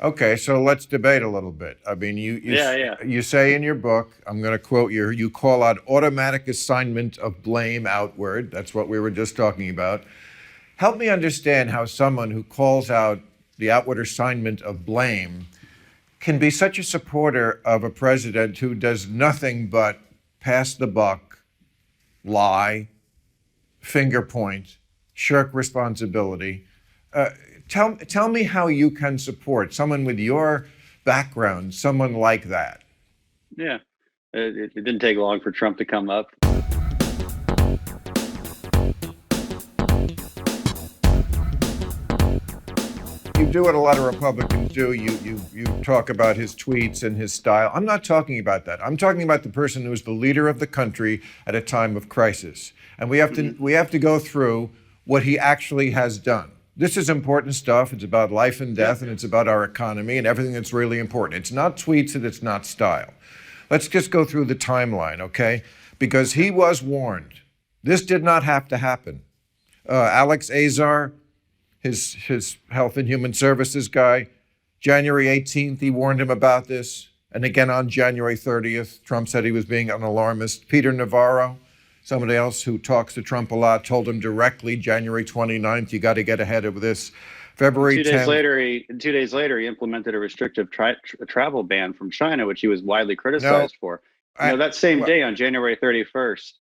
Okay, so let's debate a little bit. I mean, Yeah, yeah. you say in your book, I'm going to quote you. You call out automatic assignment of blame outward. That's what we were just talking about. Help me understand how someone who calls out the outward assignment of blame can be such a supporter of a president who does nothing but pass the buck, lie, finger point, shirk responsibility. Uh, tell me how you can support someone with your background, someone like that. Yeah. It didn't take long for Trump to come up. You do what a lot of Republicans do. You talk about his tweets and his style. I'm not talking about that. I'm talking about the person who is the leader of the country at a time of crisis. And Hmm. we have to go through what he actually has done. This is important stuff. It's about life and Yeah. death, and it's about our economy and everything that's really important. It's not tweets and it's not style. Let's just go through the timeline, okay? Because he was warned. This did not have to happen. Alex Azar, his Health and Human Services guy, January 18th, he warned him about this. And again on January 30th, Trump said he was being an alarmist. Peter Navarro, somebody else who talks to Trump a lot, told him directly January 29th, you got to get ahead of this. And February two days 10th, later, 2 days later, he implemented a restrictive travel ban from China, which he was widely no, criticized for. I, That same well, day, on January 31st,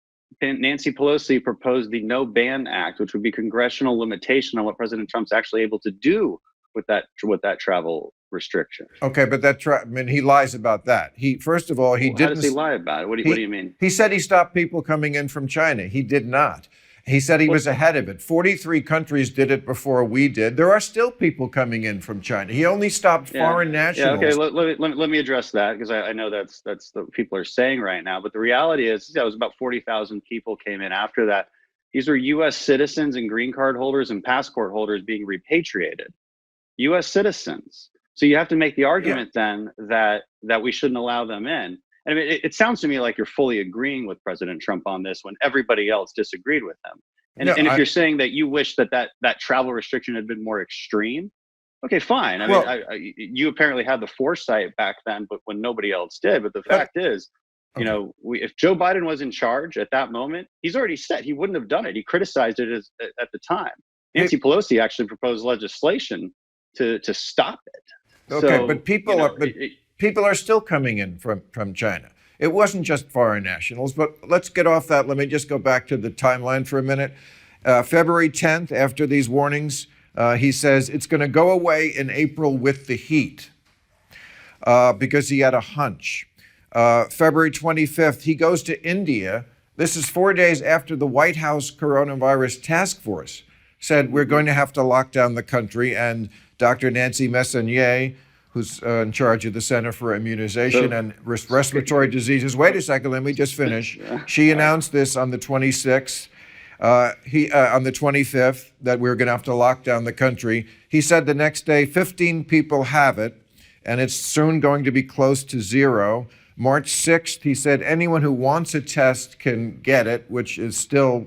Nancy Pelosi proposed the No Ban Act, which would be congressional limitation on what President Trump's actually able to do with that travel restriction. okay, but I mean, he lies about that. First of all, he Well, how does didn't, he lie about it? What do you mean? he said he stopped people coming in from China. He did not. He said he Well, was ahead of it. 43 countries did it before we did. There are still people coming in from China. He only stopped yeah, foreign yeah. Okay, nationals. let me address that because I know that's what people are saying right now. But the reality is, yeah, it was about 40,000 people came in after that. These were U.S. citizens and green card holders and passport holders being repatriated. U.S. citizens. So you have to make the Yeah. argument then that we shouldn't allow them in. And I mean, it sounds to me like you're fully agreeing with President Trump on this when everybody else disagreed with him. No, And if you're saying that you wish that travel restriction had been more extreme, okay, fine. I mean, well, you apparently had the foresight back then, but when nobody else did. But the okay. fact is, Okay. if Joe Biden was in charge at that moment, he's already said he wouldn't have done it. He criticized it at the time. Nancy Pelosi actually proposed legislation to stop it. Okay, but So people are still coming in from China. It wasn't just foreign nationals, but let's get off that. Let me just go back to the timeline for a minute. February 10th, after these warnings, he says it's going to go away in April with the heat because he had a hunch. February 25th, he goes to India. This is 4 days after the White House coronavirus task force said we're going to have to lock down the country. And Dr. Nancy Messonnier, who's in charge of the Center for Immunization so and Respiratory Diseases. Wait a second, let me just finish. yeah, She all right. announced this on the 26th. On the 25th that we were going to have to lock down the country. He said the next day, 15 people have it, and it's soon going to be close to zero. March 6th, he said anyone who wants a test can get it, which is still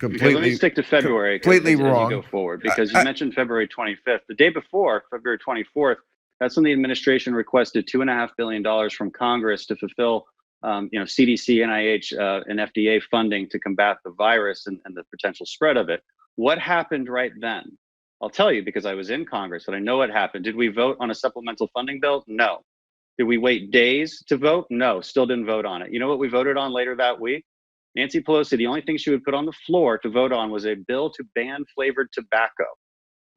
Okay, let me stick to February completely as you go wrong. forward, because you I, mentioned February 25th. The day before, February 24th, that's when the administration requested $2.5 billion from Congress to fulfill, CDC, NIH, and FDA funding to combat the virus and the potential spread of it. What happened right then? I'll tell you because I was in Congress and I know what happened. Did we vote on a supplemental funding bill? No. Did we wait days to vote? No, still didn't vote on it. You know what we voted on later that week? Nancy Pelosi, the only thing she would put on the floor to vote on was a bill to ban flavored tobacco.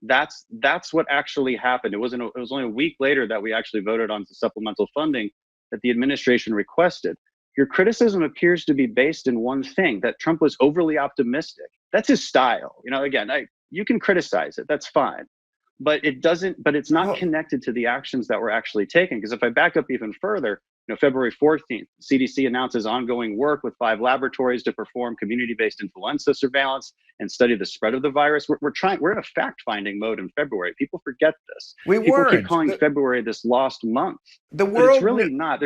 That's what actually happened. It was only a week later that we actually voted on the supplemental funding that the administration requested. Your criticism appears to be based in one thing, that Trump was overly optimistic. That's his style. Again, you can criticize it. That's fine. But it's not well, connected to the actions that were actually taken. Because if I back up even further, February 14th, CDC announces ongoing work with 5 laboratories to perform community-based influenza surveillance and study the spread of the virus. We're in a fact-finding mode in February. People forget this. we People keep weren't. calling February this lost month, The but it's world, really not.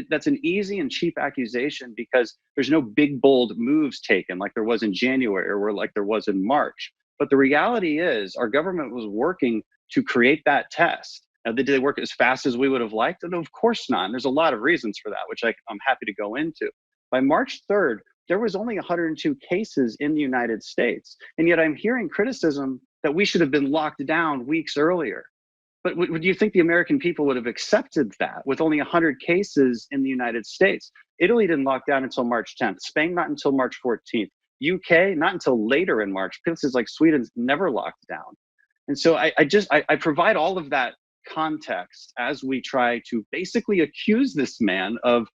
That's an easy and cheap accusation because there's no big, bold moves taken like there was in January or like there was in March. But the reality is our government was working to create that test. Now, did they work as fast as we would have liked? No, of course not. And there's a lot of reasons for that, which I'm happy to go into. By March 3rd, there was only 102 cases in the United States. And yet I'm hearing criticism that we should have been locked down weeks earlier. But would you think the American people would have accepted that with only 100 cases in the United States? Italy didn't lock down until March 10th. Spain, not until March 14th. UK, not until later in March. Places like Sweden's never locked down. And so I provide all of that context as we try to basically accuse this man of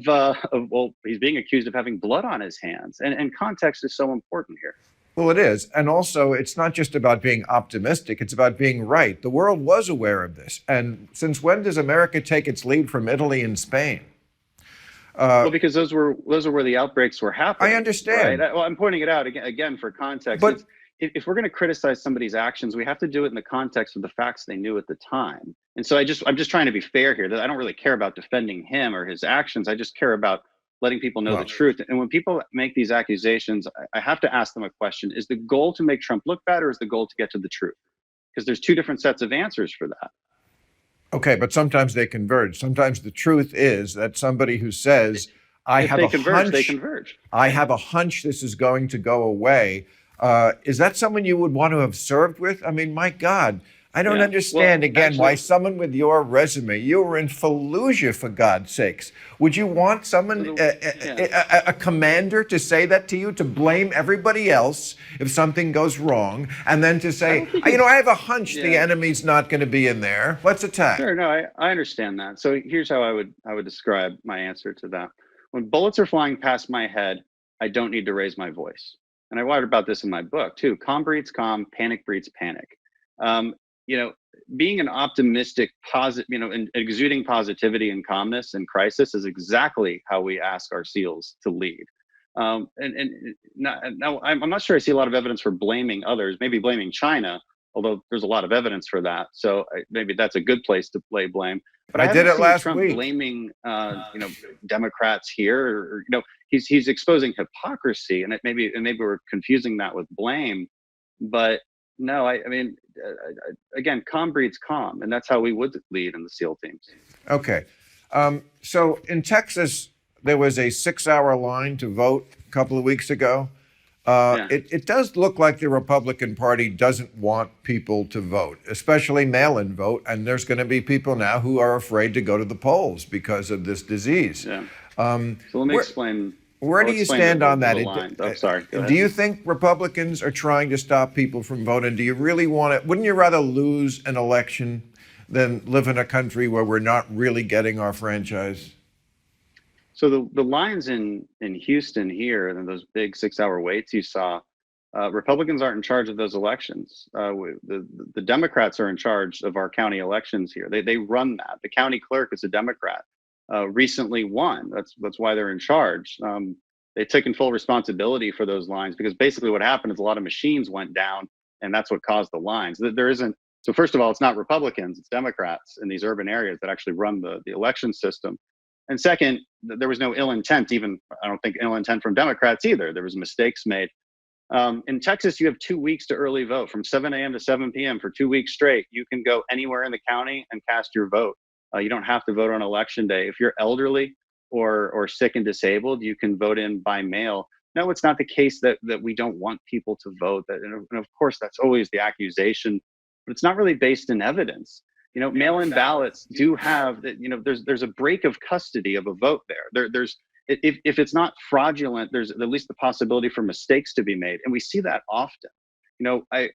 well, he's being accused of having blood on his hands. And context is so important here. Well, it is. And also, it's not just about being optimistic, it's about being right. The world was aware of this. And since when does America take its lead from Italy and Spain? Well, because those were where the outbreaks were happening. I understand. Right? Well, I'm pointing it out again for context. But if we're going to criticize somebody's actions, we have to do it in the context of the facts they knew at the time. And so I'm just trying to be fair here. That I don't really care about defending him or his actions. I just care about letting people know the truth. And when people make these accusations, I have to ask them a question. Is the goal to make Trump look bad, or is the goal to get to the truth? Because there's two different sets of answers for that. Okay, but sometimes they converge. Sometimes the truth is that somebody who says, I have a hunch, they converge. I have a hunch this is going to go away. Is that someone you would want to have served with? I mean, my God, I don't understand, why someone with your resume, you were in Fallujah, for God's sakes. Would you want someone, a commander, to say that to you, to blame everybody else if something goes wrong, and then to say, I have a hunch the enemy's not going to be in there. Let's attack. Sure, no, I understand that. So here's how I would describe my answer to that. When bullets are flying past my head, I don't need to raise my voice. And I write about this in my book too. Calm breeds calm, panic breeds panic. Being an optimistic, positive, and exuding positivity and calmness in crisis is exactly how we ask our SEALs to lead. Now, I'm not sure I see a lot of evidence for blaming others, maybe blaming China, although there's a lot of evidence for that. So maybe that's a good place to lay blame. But I did it last Trump week. Blaming, Democrats here, or he's exposing hypocrisy, and maybe we're confusing that with blame. But no, I mean, again, calm breeds calm, and that's how we would lead in the SEAL teams. Okay. So in Texas, there was a 6-hour line to vote a couple of weeks ago. It does look like the Republican Party doesn't want people to vote, especially mail-in vote. And there's going to be people now who are afraid to go to the polls because of this disease. Yeah. So let me explain. Where do you stand on that? I'm sorry. Do you think Republicans are trying to stop people from voting? Do you really want it? Wouldn't you rather lose an election than live in a country where we're not really getting our franchise? So the lines in Houston here, and those big 6-hour waits you saw, Republicans aren't in charge of those elections. The Democrats are in charge of our county elections here. They run that. The county clerk is a Democrat. Recently won. That's why they're in charge. They've taken full responsibility for those lines, because basically what happened is a lot of machines went down, and that's what caused the lines. There isn't. So first of all, it's not Republicans, it's Democrats in these urban areas that actually run the election system. And second, there was no ill intent. Even I don't think ill intent from Democrats either. There was mistakes made. In Texas, you have 2 weeks to early vote from 7 a.m. to 7 p.m. for 2 weeks straight. You can go anywhere in the county and cast your vote. You don't have to vote on election day. If you're elderly or sick and disabled, you can vote in by mail. No, it's not the case that we don't want people to vote. And of course, that's always the accusation, but it's not really based in evidence. Mail-in ballots do have that. There's a break of custody of a vote there. There's if it's not fraudulent, there's at least the possibility for mistakes to be made, and we see that often. I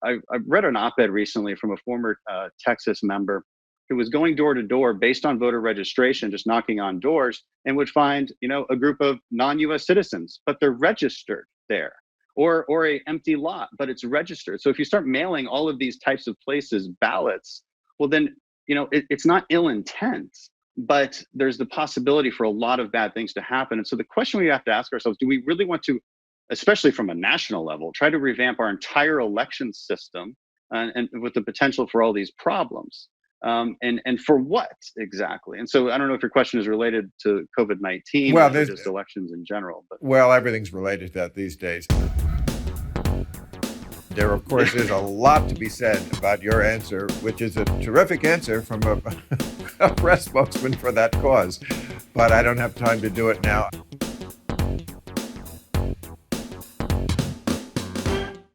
read an op-ed recently from a former Texas member who was going door to door based on voter registration, just knocking on doors, and would find, a group of non-US citizens, but they're registered there, or a empty lot, but it's registered. So if you start mailing all of these types of places ballots, well then, it's not ill intent, but there's the possibility for a lot of bad things to happen. And so the question we have to ask ourselves, do we really want to, especially from a national level, try to revamp our entire election system and with the potential for all these problems? And for what exactly? And so I don't know if your question is related to COVID-19 or just elections in general. But well, everything's related to that these days. There, of course, is a lot to be said about your answer, which is a terrific answer from a press spokesman for that cause. But I don't have time to do it now.